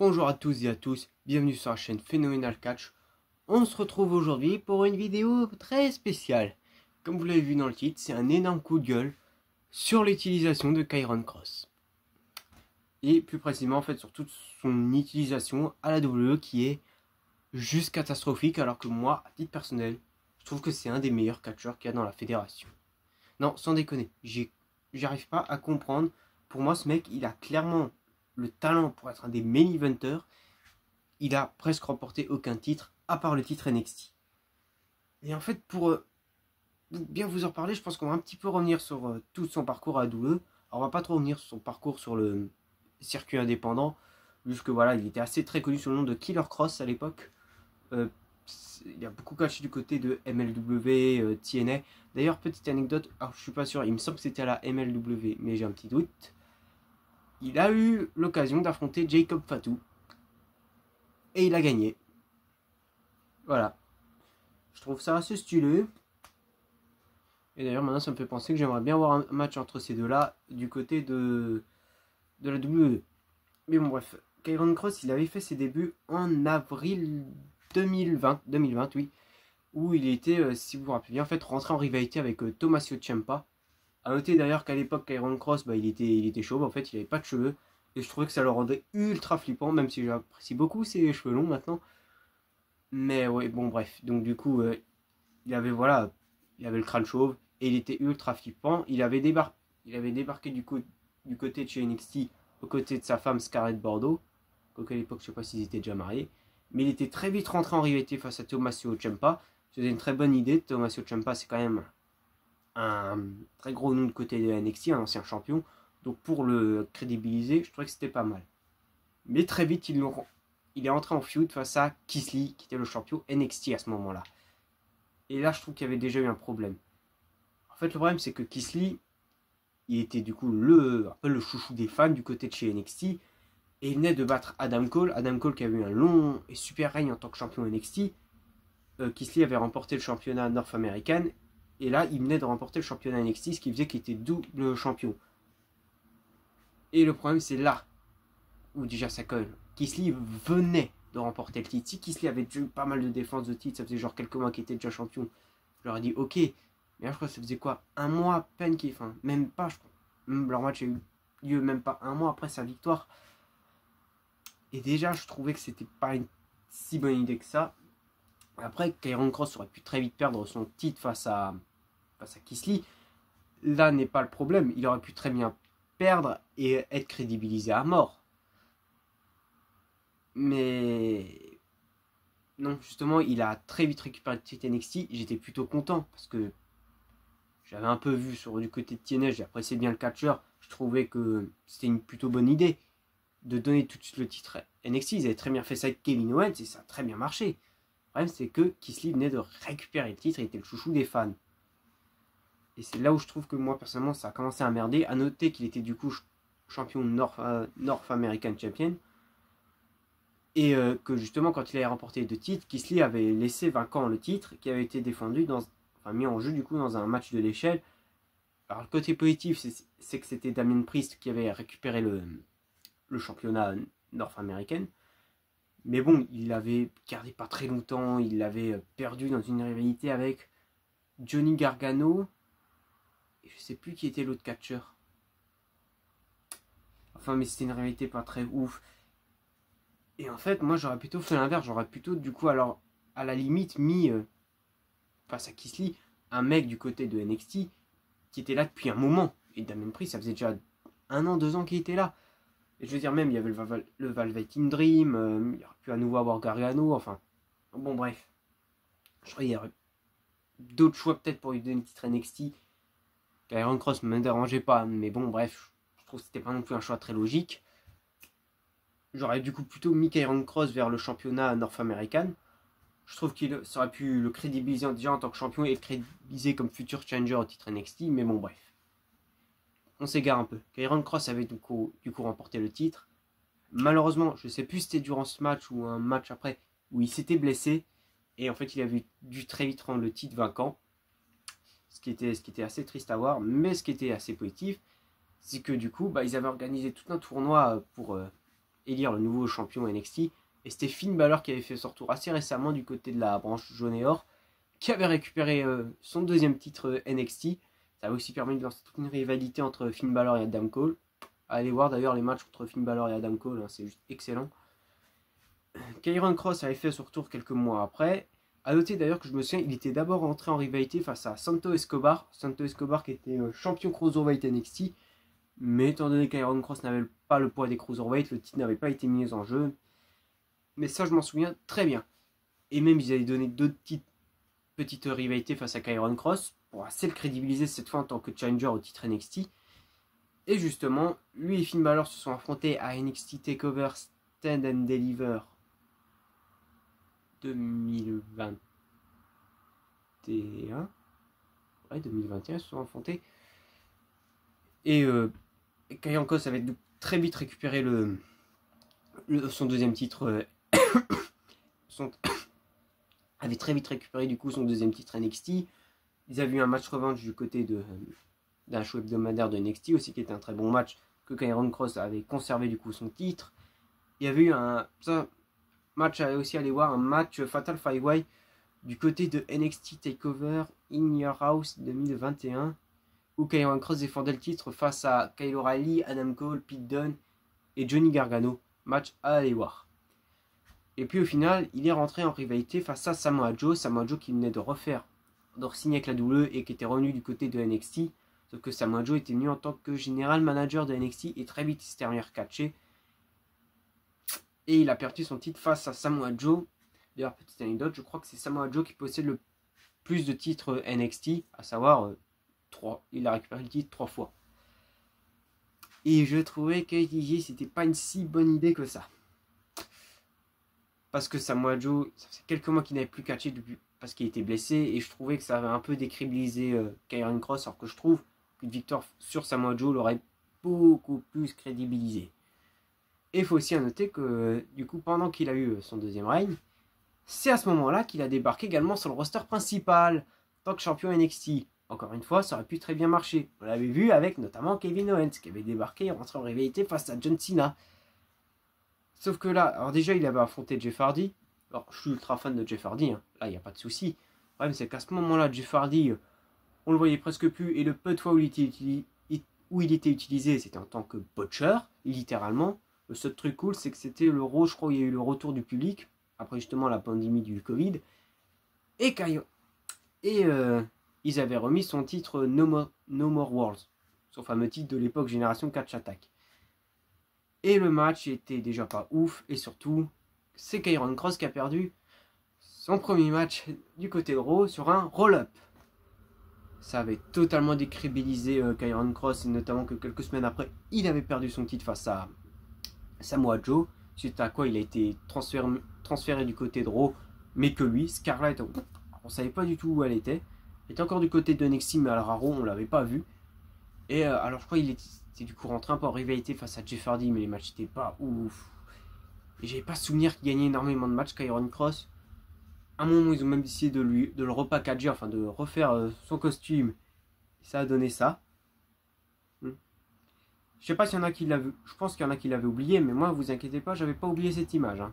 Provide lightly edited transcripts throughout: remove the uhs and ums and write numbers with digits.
Bonjour à tous et à tous, bienvenue sur la chaîne Phenomenal Catch. On se retrouve aujourd'hui pour une vidéo très spéciale. Comme vous l'avez vu dans le titre, c'est un énorme coup de gueule sur l'utilisation de Karrion Kross. Et plus précisément en fait sur toute son utilisation à la WWE qui est juste catastrophique, alors que moi, à titre personnel, je trouve que c'est un des meilleurs catcheurs qu'il y a dans la fédération. Non, sans déconner, j'arrive pas à comprendre. Pour moi, ce mec, il a clairement le talent pour être un des main eventers. Il a presque remporté aucun titre, à part le titre NXT. Et en fait, pour bien vous en parler, je pense qu'on va un petit peu revenir sur tout son parcours à WWE. Alors, on va pas trop revenir sur son parcours sur le circuit indépendant, juste que voilà, il était assez très connu sous le nom de Killer Kross à l'époque. Il a beaucoup catché du côté de MLW, TNA. D'ailleurs, petite anecdote, alors je suis pas sûr, il me semble que c'était à la MLW, mais j'ai un petit doute. Il a eu l'occasion d'affronter Jacob Fatu. Et il a gagné. Voilà. Je trouve ça assez stylé. Et d'ailleurs, maintenant, ça me fait penser que j'aimerais bien voir un match entre ces deux-là du côté de la WWE. Mais bon, bref. Karrion Kross, il avait fait ses débuts en avril 2020, oui. Où il était, si vous vous rappelez bien, en fait, rentré en rivalité avec Tommaso Ciampa. A noter d'ailleurs qu'à l'époque, Karrion Kross, il était chauve. En fait, il avait pas de cheveux. Et je trouvais que ça le rendait ultra flippant, même si j'apprécie beaucoup ses cheveux longs maintenant. Mais ouais, bon, bref. Donc, du coup, il avait, voilà, il avait le crâne chauve et il était ultra flippant. Il avait débarqué du côté de chez NXT aux côtés de sa femme Scarlett Bordeaux. Quoique à l'époque, je sais pas s'ils étaient déjà mariés. Mais il était très vite rentré en rivalité face à Tommaso Ciampa. C'était une très bonne idée. Tommaso Ciampa, c'est quand même un très gros nom de côté de NXT, un ancien champion. Donc pour le crédibiliser, je trouvais que c'était pas mal. Mais très vite, il est entré en feud face à Keith Lee, qui était le champion NXT à ce moment-là. Et là, je trouve qu'il y avait déjà eu un problème. En fait, le problème, c'est que Keith Lee, il était du coup un peu le chouchou des fans du côté de chez NXT. Et il venait de battre Adam Cole. Adam Cole qui avait eu un long et super règne en tant que champion NXT. Keith Lee avait remporté le championnat North American. Et là, il venait de remporter le championnat NXT, ce qui faisait qu'il était double champion. Et le problème, c'est là où déjà ça colle. Keith Lee venait de remporter le titre. Si Keith Lee avait déjà eu pas mal de défenses de titre, ça faisait genre quelques mois qu'il était déjà champion. Je leur ai dit ok. Mais là, je crois que ça faisait quoi, un mois à peine qu'il. Enfin, même pas, je crois. Leur match a eu lieu même pas un mois après sa victoire. Et déjà, je trouvais que c'était pas une si bonne idée que ça. Après, Karrion Kross aurait pu très vite perdre son titre face à Keith Lee. Là n'est pas le problème. Il aurait pu très bien perdre et être crédibilisé à mort. Mais non, justement, il a très vite récupéré le titre NXT. J'étais plutôt content parce que j'avais un peu vu sur du côté de TNA, j'appréciais bien le catcheur. Je trouvais que c'était une plutôt bonne idée de donner tout de suite le titre NXT. Ils avaient très bien fait ça avec Kevin Owens et ça a très bien marché. Le problème, c'est que Keith Lee venait de récupérer le titre et était le chouchou des fans. Et c'est là où je trouve que moi, personnellement, ça a commencé à merder. À noter qu'il était du coup champion North American Champion. Et que justement, quand il avait remporté les deux titres, Keith Lee avait laissé vacant le titre qui avait été défendu mis en jeu du coup dans un match de l'échelle. Alors le côté positif, c'est que c'était Damien Priest qui avait récupéré le championnat nord-américain. Mais bon, il l'avait gardé pas très longtemps, il l'avait perdu dans une rivalité avec Johnny Gargano. Et je sais plus qui était l'autre catcheur. Enfin, mais c'était une rivalité pas très ouf. Et en fait, moi j'aurais plutôt fait l'inverse. J'aurais plutôt du coup, alors, à la limite, mis face à Keith Lee, un mec du côté de NXT qui était là depuis un moment. Et Damien Priest, ça faisait déjà 1 an, 2 ans qu'il était là. Et je veux dire, même, il y avait le Velvet in Dream, il aurait pu à nouveau avoir Gargano, enfin. Bon, bref. Je crois qu'il y aurait d'autres choix peut-être pour lui donner le titre NXT. Karrion Kross ne me dérangeait pas, mais bon, bref. Je trouve que c'était pas non plus un choix très logique. J'aurais du coup plutôt mis Karrion Kross vers le championnat North American. Je trouve qu'il aurait pu le crédibiliser déjà en tant que champion et le crédibiliser comme futur challenger au titre NXT, mais bon, bref. On s'égare un peu. Karrion Kross avait du coup remporté le titre. Malheureusement, je ne sais plus si c'était durant ce match ou un match après, où il s'était blessé. Et en fait, il avait dû très vite rendre le titre vacant. Ce qui était assez triste à voir. Mais ce qui était assez positif, c'est que du coup, ils avaient organisé tout un tournoi pour élire le nouveau champion NXT. Et c'était Finn Balor qui avait fait son retour assez récemment du côté de la branche jaune et or, qui avait récupéré son deuxième titre NXT. Ça avait aussi permis de lancer toute une rivalité entre Finn Balor et Adam Cole. Allez voir d'ailleurs les matchs entre Finn Balor et Adam Cole, hein, c'est juste excellent. Karrion Kross avait fait son retour quelques mois après. A noter d'ailleurs que je me souviens, il était d'abord entré en rivalité face à Santos Escobar. Santos Escobar qui était champion Cruiserweight NXT. Mais étant donné qu'Iron Cross n'avait pas le poids des Cruiserweight, le titre n'avait pas été mis en jeu. Mais ça, je m'en souviens très bien. Et même, ils avaient donné deux petites rivalités face à Iron Cross pour assez le crédibiliser cette fois en tant que challenger au titre NXT. Et justement, lui et Finn Balor se sont affrontés à NXT TakeOver Stand and Deliver 2021. Ouais, 2021, ils se sont affrontés. Et Karrion Kross avait très vite récupéré son deuxième titre. Avait très vite récupéré du coup son deuxième titre NXT. Ils avaient eu un match revanche du côté d'un show hebdomadaire de NXT aussi, qui était un très bon match, que Karrion Kross avait conservé du coup son titre. Il y avait eu un match à aussi aller voir, un match Fatal 5-Way du côté de NXT TakeOver In Your House 2021, où Karrion Kross défendait le titre face à Kyle O'Reilly, Adam Cole, Pete Dunne et Johnny Gargano. Match à aller voir. Et puis au final, il est rentré en rivalité face à Samoa Joe. Samoa Joe qui venait de signer avec la WWE et qui était revenu du côté de NXT. Sauf que Samoa Joe était venu en tant que général manager de NXT et très vite il s'est terminé catché. Et il a perdu son titre face à Samoa Joe. D'ailleurs, petite anecdote, je crois que c'est Samoa Joe qui possède le plus de titres NXT, à savoir 3. Il a récupéré le titre 3 fois. Et je trouvais que c'était pas une si bonne idée que ça. Parce que Samoa Joe, ça faisait quelques mois qu'il n'avait plus catché depuis, parce qu'il était blessé. Et je trouvais que ça avait un peu décrédibilisé Karrion Kross. Alors que je trouve qu'une victoire sur Samoa Joe l'aurait beaucoup plus crédibilisé. Et il faut aussi noter que du coup, pendant qu'il a eu son deuxième règne, c'est à ce moment-là qu'il a débarqué également sur le roster principal, en tant que champion NXT. Encore une fois, ça aurait pu très bien marcher. On l'avait vu avec notamment Kevin Owens, qui avait débarqué et rentré en rivalité face à John Cena. Sauf que là, alors déjà, il avait affronté Jeff Hardy. Alors, je suis ultra fan de Jeff Hardy, hein. Là, il n'y a pas de souci. Le problème, c'est qu'à ce moment-là, Jeff Hardy, on le voyait presque plus. Et le peu de fois où il était utilisé, c'était en tant que butcher, littéralement. Le seul truc cool, c'est que c'était je crois, où il y a eu le retour du public, après justement la pandémie du Covid. Et ils avaient remis son titre No More Worlds, son fameux titre de l'époque Génération Catch Attack. Et le match était déjà pas ouf, et surtout, c'est Karrion Kross qui a perdu son premier match du côté de Raw sur un roll-up. Ça avait totalement décrédibilisé Karrion Kross, et notamment que quelques semaines après, il avait perdu son titre face à Samoa Joe, suite à quoi il a été transféré du côté de Raw, mais que lui, Scarlett, on savait pas du tout où elle était. Elle était encore du côté de NXT, mais alors à Raw, on l'avait pas vu. Et alors je crois qu'il était du coup rentré un peu en rivalité face à Jeff Hardy, mais les matchs n'étaient pas ouf. Et j'avais pas souvenir qu'il gagnait énormément de matchs, Karrion Kross. À un moment, ils ont même décidé de le repackager, enfin de refaire son costume. Et ça a donné ça. Je sais pas s'il y en a qui l'avaient. Je pense qu'il y en a qui l'avaient oublié, mais moi, vous inquiétez pas, j'avais pas oublié cette image. Hein.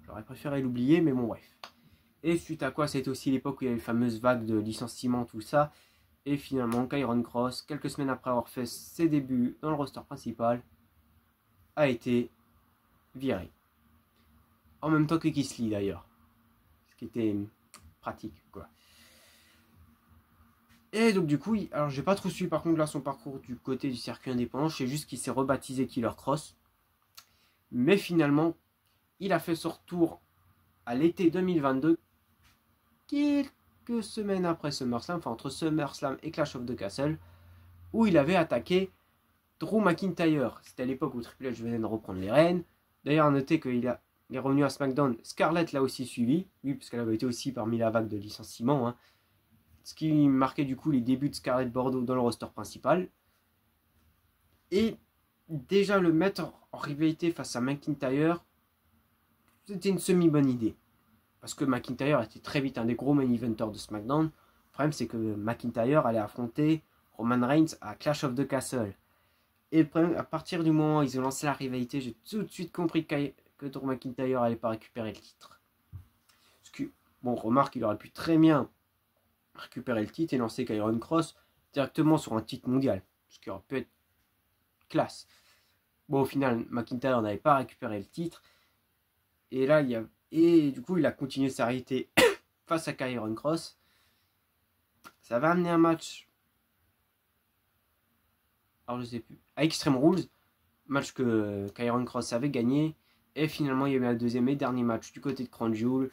J'aurais préféré l'oublier, mais bon, bref. Et suite à quoi, c'était aussi l'époque où il y avait les fameuses vagues de licenciements, tout ça. Et finalement, Karrion Kross, quelques semaines après avoir fait ses débuts dans le roster principal, a été viré. En même temps que Keith Lee d'ailleurs. Ce qui était pratique, quoi. Et donc du coup, alors j'ai pas trop suivi par contre là son parcours du côté du circuit indépendant. Je sais juste qu'il s'est rebaptisé Killer Kross. Mais finalement, il a fait son retour à l'été 2022. Quelques semaines après SummerSlam, enfin entre SummerSlam et Clash of the Castle, où il avait attaqué Drew McIntyre. C'était à l'époque où Triple H venait de reprendre les rênes. D'ailleurs, à noter qu'il est revenu à SmackDown. Scarlett l'a aussi suivi, oui, parce qu'elle avait été aussi parmi la vague de licenciements. Hein. Ce qui marquait du coup les débuts de Scarlett Bordeaux dans le roster principal. Et déjà le mettre en rivalité face à McIntyre, c'était une semi-bonne idée. Parce que McIntyre était très vite un des gros main eventers de SmackDown. Le problème, c'est que McIntyre allait affronter Roman Reigns à Clash of the Castle. Et le problème, à partir du moment où ils ont lancé la rivalité, j'ai tout de suite compris que Drew McIntyre allait pas récupérer le titre. Parce que, bon, remarque, il aurait pu très bien récupérer le titre et lancer Kyron Cross directement sur un titre mondial. Ce qui aurait pu être classe. Bon, au final, McIntyre n'avait pas récupéré le titre. Et là, et du coup, il a continué sa rivalité face à Kyron Cross. Ça va amener un match. Alors, je sais plus. À Extreme Rules. Match que Kyron Cross avait gagné. Et finalement, il y a eu un deuxième et dernier match du côté de Crown Jewel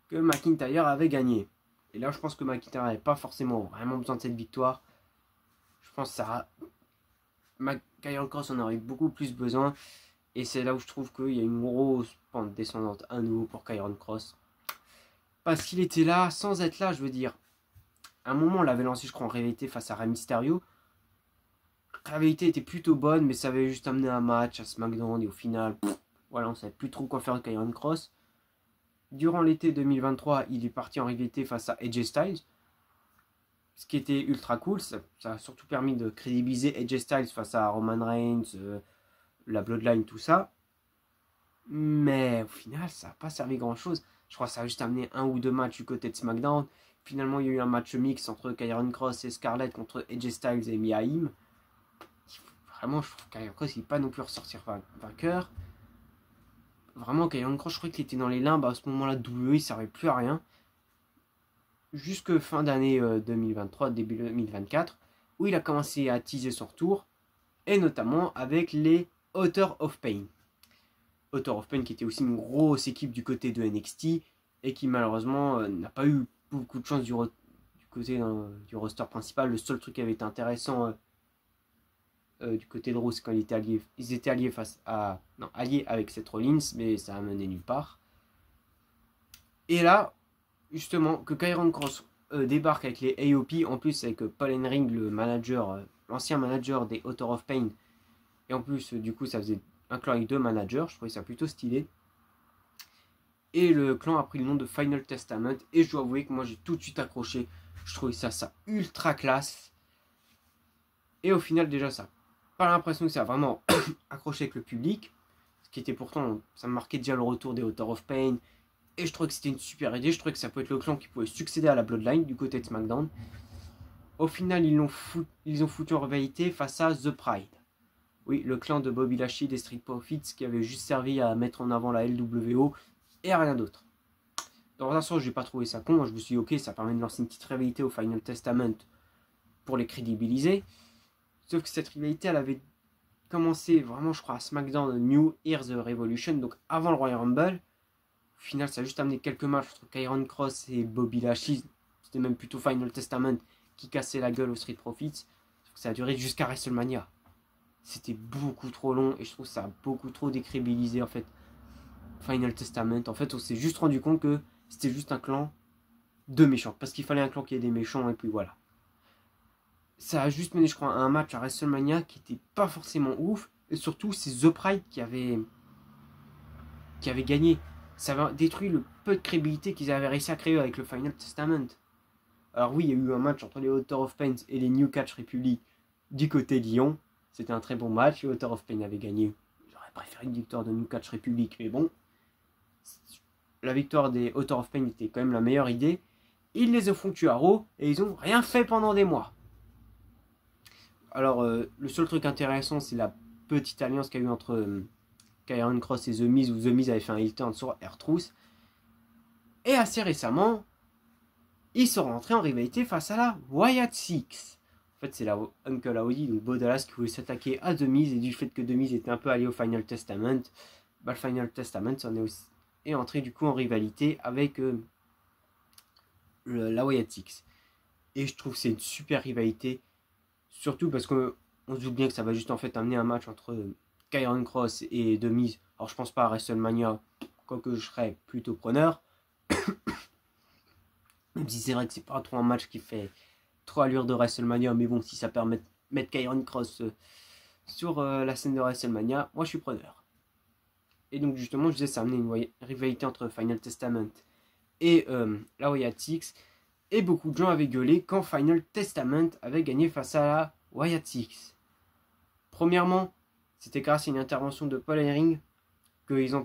que McIntyre avait gagné. Et là, je pense que McIntyre n'avait pas forcément vraiment besoin de cette victoire. Je pense que ça. Kyron Cross en aurait beaucoup plus besoin. Et c'est là où je trouve qu'il y a une grosse pente descendante à nouveau pour Kyron Cross. Parce qu'il était là, sans être là, je veux dire. À un moment, on l'avait lancé, je crois, en rivalité face à Rey Mysterio. La rivalité était plutôt bonne, mais ça avait juste amené un match à SmackDown. Et au final, voilà, on ne savait plus trop quoi faire de Kyron Cross. Durant l'été 2023, il est parti en rivalité face à AJ Styles. Ce qui était ultra cool. Ça a surtout permis de crédibiliser AJ Styles face à Roman Reigns, la Bloodline, tout ça. Mais au final, ça n'a pas servi grand chose. Je crois que ça a juste amené un ou deux matchs du côté de SmackDown. Finalement, il y a eu un match mix entre Kyron Cross et Scarlett contre AJ Styles et Mia Yim. Vraiment, je trouve que Kyron Cross, il n'est pas non plus ressortir vainqueur. Vraiment, Kyron Cross, je crois qu'il était dans les limbes à ce moment-là de WWE, il ne servait plus à rien. Jusque fin d'année 2023, début 2024, où il a commencé à teaser son retour, et notamment avec les Authors of Pain. Author of Pain qui était aussi une grosse équipe du côté de NXT et qui malheureusement n'a pas eu beaucoup de chance du côté du roster principal. Le seul truc qui avait été intéressant du côté de Raw, c'est quand ils étaient alliés alliés avec Seth Rollins, mais ça a mené nulle part. Et là, justement, que Kyron Cross débarque avec les AOP, en plus avec Paul Henring, le manager, l'ancien manager des Author of Pain, et en plus, du coup, ça faisait un clan avec deux managers, je trouvais ça plutôt stylé. Et le clan a pris le nom de Final Testament, et je dois avouer que moi j'ai tout de suite accroché. Je trouvais ça ultra classe. Et au final, déjà, ça pas l'impression que ça a vraiment accroché avec le public, ce qui était pourtant, ça me marquait déjà le retour des Author of Pain, et je trouvais que c'était une super idée. Je trouvais que ça peut être le clan qui pouvait succéder à la Bloodline du côté de SmackDown. Au final, ils ont foutu en rivalité face à The Pride. Oui, le clan de Bobby Lashley des Street Profits qui avait juste servi à mettre en avant la LWO et à rien d'autre. Dans un sens, j'ai pas trouvé ça con. Moi, je me suis dit, ok, ça permet de lancer une petite rivalité au Final Testament pour les crédibiliser. Sauf que cette rivalité, elle avait commencé vraiment, je crois, à SmackDown New Year's Revolution, donc avant le Royal Rumble. Au final, ça a juste amené quelques matchs entre Kyron Cross et Bobby Lashley. C'était même plutôt Final Testament qui cassait la gueule aux Street Profits. Ça a duré jusqu'à WrestleMania. C'était beaucoup trop long et je trouve que ça a beaucoup trop décrédibilisé en fait Final Testament. En fait, on s'est juste rendu compte que c'était juste un clan de méchants. Parce qu'il fallait un clan qui ait des méchants et puis voilà. Ça a juste mené, je crois, à un match à WrestleMania qui était pas forcément ouf. Et surtout, c'est The Pride qui avait gagné. Ça avait détruit le peu de crédibilité qu'ils avaient réussi à créer avec le Final Testament. Alors oui, il y a eu un match entre les Author of Pain et les New Catch Republic du côté de Lyon. C'était un très bon match. Les Author of Pain avaient gagné. J'aurais préféré une victoire de New Catch Republic, mais bon. La victoire des Author of Pain était quand même la meilleure idée. Ils les ont foutus à Raw et ils ont rien fait pendant des mois. Alors, le seul truc intéressant, c'est la petite alliance qu'il y a eu entre Kyron Cross et The Miz, où The Miz avait fait un heel turn sur R-Truth. Et assez récemment, ils sont rentrés en rivalité face à la Wyatt Six. En fait, c'est la Uncle Howdy, donc Bo Dallas, qui voulait s'attaquer à The Miz, et du fait que The Miz était un peu allié au Final Testament, le Final Testament est entré du coup en rivalité avec la Wyatt Six. Et je trouve que c'est une super rivalité, surtout parce qu'on se doute bien que ça va juste en fait amener un match entre Kyron Cross et The Miz. Alors je pense pas à WrestleMania, quoique je serais plutôt preneur. Même si c'est vrai que c'est pas trop un match qui fait trop allure de WrestleMania, mais bon, si ça permet de mettre Kyron Cross sur la scène de WrestleMania, moi je suis preneur. Et donc justement, je disais, ça a amené une rivalité entre Final Testament et la Wyatt Six. Et beaucoup de gens avaient gueulé quand Final Testament avait gagné face à la Wyatt Six. Premièrement, c'était grâce à une intervention de Paul Ellering qu'ils ont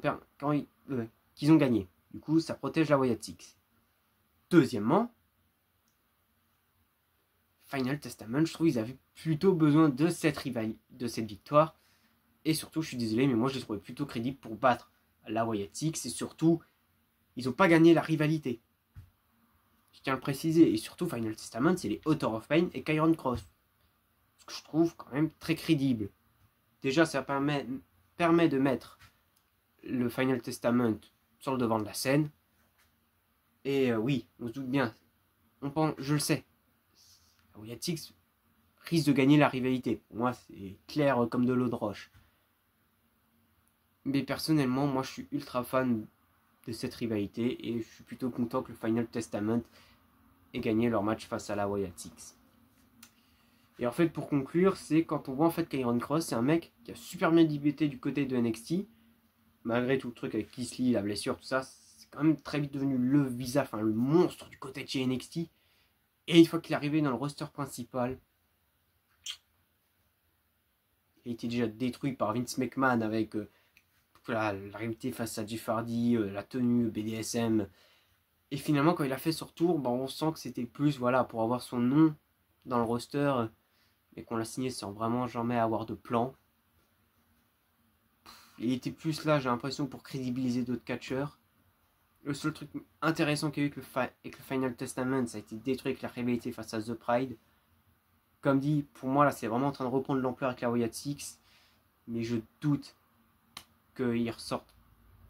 gagné. Du coup, ça protège la Wyatt Six. Deuxièmement, Final Testament, je trouve qu'ils avaient plutôt besoin de cette victoire. Et surtout, je suis désolé, mais moi je les trouvais plutôt crédibles pour battre la Wyatt Six. Et surtout, ils n'ont pas gagné la rivalité. Je tiens à le préciser. Et surtout, Final Testament, c'est les Author of Pain et Kairon Cross. Ce que je trouve quand même très crédible. Déjà, ça permet de mettre le Final Testament sur le devant de la scène. Et oui, on se doute bien. Je le sais. La Wyatt Six risque de gagner la rivalité. Pour moi, c'est clair comme de l'eau de roche. Mais personnellement, moi, je suis ultra fan de cette rivalité. Et je suis plutôt content que le Final Testament ait gagné leur match face à la Wyatt Six. Et en fait, pour conclure, c'est quand on voit en fait Kairon Cross, c'est un mec qui a super bien débuté du côté de NXT. Malgré tout le truc avec Keith Lee, la blessure, tout ça, c'est quand même très vite devenu le visage, enfin le monstre du côté de chez NXT. Et une fois qu'il est arrivé dans le roster principal, il a été déjà détruit par Vince McMahon avec la rivalité face à Jeff Hardy, la tenue BDSM. Et finalement, quand il a fait son retour, on sent que c'était plus pour avoir son nom dans le roster, mais qu'on l'a signé sans vraiment jamais avoir de plan. Il était plus là, j'ai l'impression, pour crédibiliser d'autres catcheurs. Le seul truc intéressant qu'il y a eu avec le Final Testament, ça a été détruit avec la rivalité face à The Pride. Comme dit, pour moi, là, c'est vraiment en train de reprendre l'ampleur avec la Wyatt Six. Mais je doute qu'ils ressortent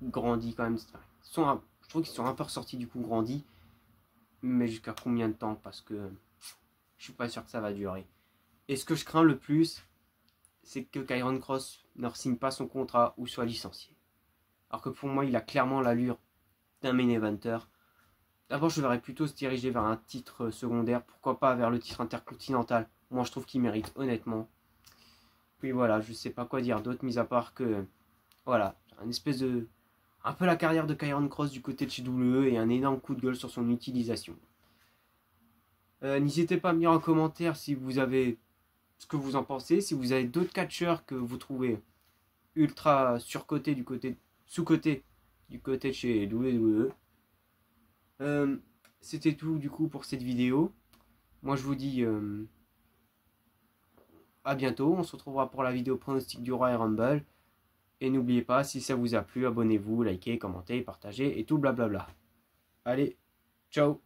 grandis quand même. Je trouve qu'ils sont un peu ressortis du coup grandis. Mais jusqu'à combien de temps? Parce que je suis pas sûr que ça va durer. Et ce que je crains le plus, c'est que Kairon Cross ne re-signe pas son contrat ou soit licencié. Alors que pour moi, il a clairement l'allure d'un main eventer. D'abord, je verrais plutôt se diriger vers un titre secondaire. Pourquoi pas vers le titre intercontinental. Moi, je trouve qu'il mérite, honnêtement. Puis voilà, je sais pas quoi dire d'autre, mis à part que... Voilà, un peu la carrière de Kairon Cross du côté de chez WWE et un énorme coup de gueule sur son utilisation. N'hésitez pas à me dire en commentaire si vous avez... ce que vous en pensez. Si vous avez d'autres catcheurs que vous trouvez ultra surcotés sous-cotés du côté de chez WWE. C'était tout du coup pour cette vidéo. Moi je vous dis à bientôt. On se retrouvera pour la vidéo pronostic du Royal Rumble. Et n'oubliez pas, si ça vous a plu, abonnez-vous, likez, commentez, partagez et tout blablabla. Allez, ciao!